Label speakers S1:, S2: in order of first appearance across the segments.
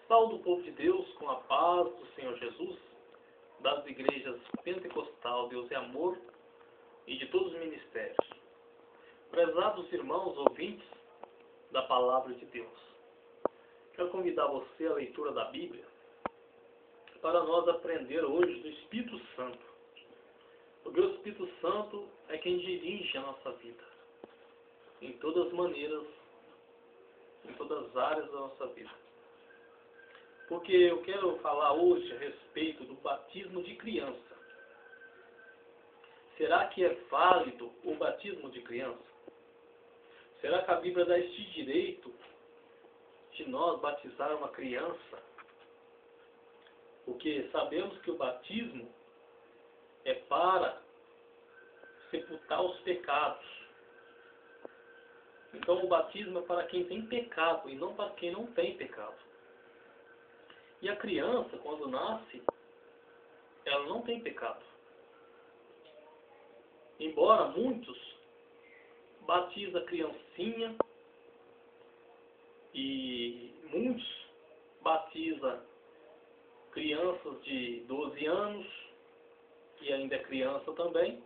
S1: Saúdo o povo de Deus com a paz do Senhor Jesus, das igrejas Pentecostal, Deus é Amor e de todos os ministérios. Prezados irmãos ouvintes da Palavra de Deus, quero convidar você à leitura da Bíblia para nós aprender hoje do Espírito Santo. Porque o Espírito Santo é quem dirige a nossa vida, em todas as maneiras, em todas as áreas da nossa vida. Porque eu quero falar hoje a respeito do batismo de criança. Será que é válido o batismo de criança? Será que a Bíblia dá este direito de nós batizar uma criança? Porque sabemos que o batismo é para sepultar os pecados. Então o batismo é para quem tem pecado e não para quem não tem pecado. E a criança, quando nasce, ela não tem pecado. Embora muitos batizam a criancinha e muitos batizam crianças de 12 anos, e ainda é criança também,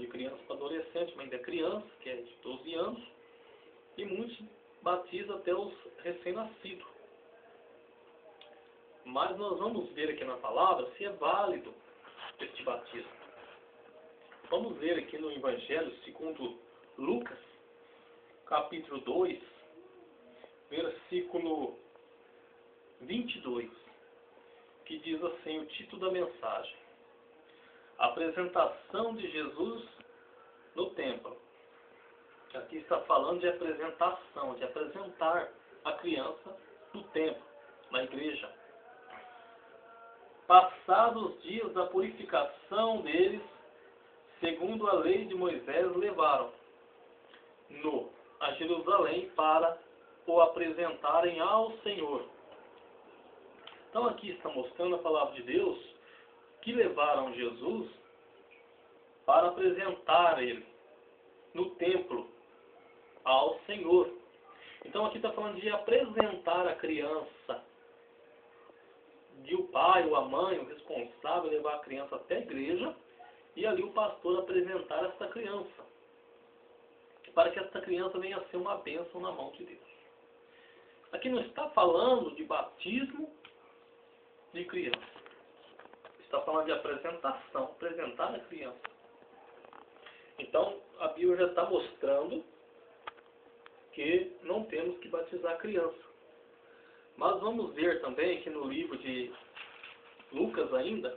S1: de criança para adolescente, mas ainda é criança, que é de 12 anos, e muitos batizam até os recém-nascidos. Mas nós vamos ver aqui na palavra se é válido este batismo. Vamos ver aqui no Evangelho segundo Lucas, capítulo 2, versículo 22, que diz assim, o título da mensagem: Apresentação de Jesus no templo. Aqui está falando de apresentação, de apresentar a criança no templo, na igreja. Passados os dias da purificação deles, segundo a lei de Moisés, levaram-no a Jerusalém para o apresentarem ao Senhor. Então aqui está mostrando a palavra de Deus que levaram Jesus para apresentar ele no templo ao Senhor. Então aqui está falando de apresentar a criança, de o pai ou a mãe, o responsável, levar a criança até a igreja e ali o pastor apresentar essa criança, para que essa criança venha a ser uma bênção na mão de Deus. Aqui não está falando de batismo de criança. Está falando de apresentação, apresentar a criança. Então, a Bíblia já está mostrando que não temos que batizar a criança. Mas vamos ver também que no livro de Lucas ainda,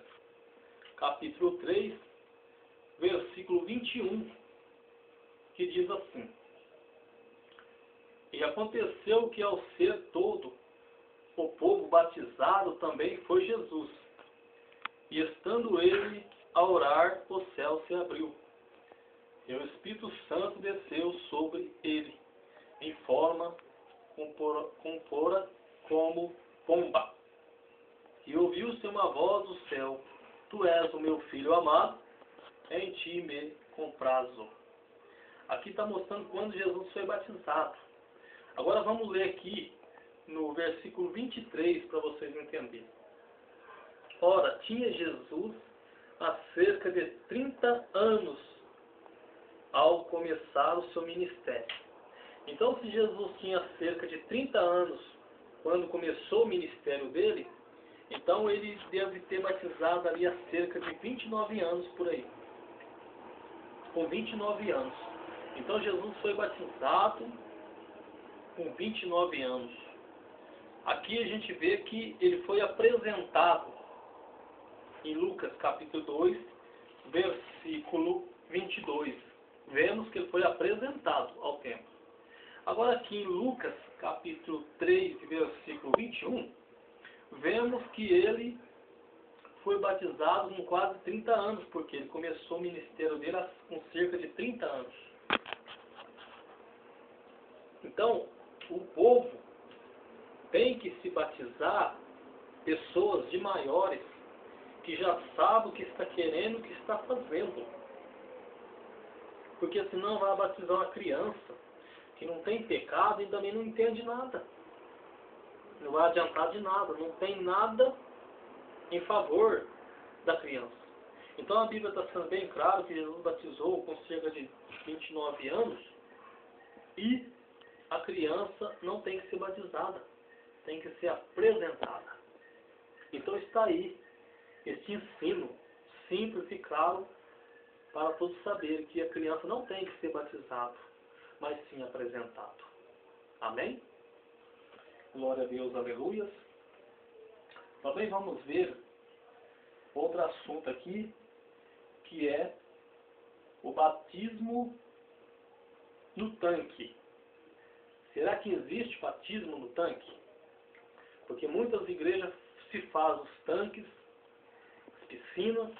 S1: capítulo 3, versículo 21, que diz assim: E aconteceu que ao ser todo o povo batizado também foi Jesus. E estando ele a orar, o céu se abriu, e o Espírito Santo desceu sobre ele, em forma compora como pomba. E ouviu-se uma voz do céu: Tu és o meu filho amado, em ti me comprazo. Aqui está mostrando quando Jesus foi batizado. Agora vamos ler aqui no versículo 23 para vocês entenderem. Ora, tinha Jesus há cerca de 30 anos ao começar o seu ministério. Então, se Jesus tinha cerca de 30 anos quando começou o ministério dele, então ele deve ter batizado ali há cerca de 29 anos por aí. Com 29 anos. Então Jesus foi batizado com 29 anos. Aqui a gente vê que ele foi apresentado em Lucas capítulo 2, versículo 22. Vemos que ele foi apresentado ao templo. Agora aqui em Lucas capítulo 3, versículo 21, vemos que ele foi batizado com quase 30 anos, porque ele começou o ministério dele com cerca de 30 anos. Então, o povo tem que se batizar pessoas de maiores, que já sabem o que está querendo, o que está fazendo. Porque senão vai batizar uma criança que não tem pecado e também não entende nada. não vai adiantar de nada, não tem nada em favor da criança. Então a Bíblia está sendo bem claro que Jesus batizou com cerca de 29 anos e a criança não tem que ser batizada, tem que ser apresentada. Então está aí este ensino simples e claro para todos saberem que a criança não tem que ser batizada, mas sim apresentado. Amém? Glória a Deus, aleluias. Também vamos ver outro assunto aqui, que é o batismo no tanque. Será que existe batismo no tanque? Porque muitas igrejas se fazem os tanques, as piscinas,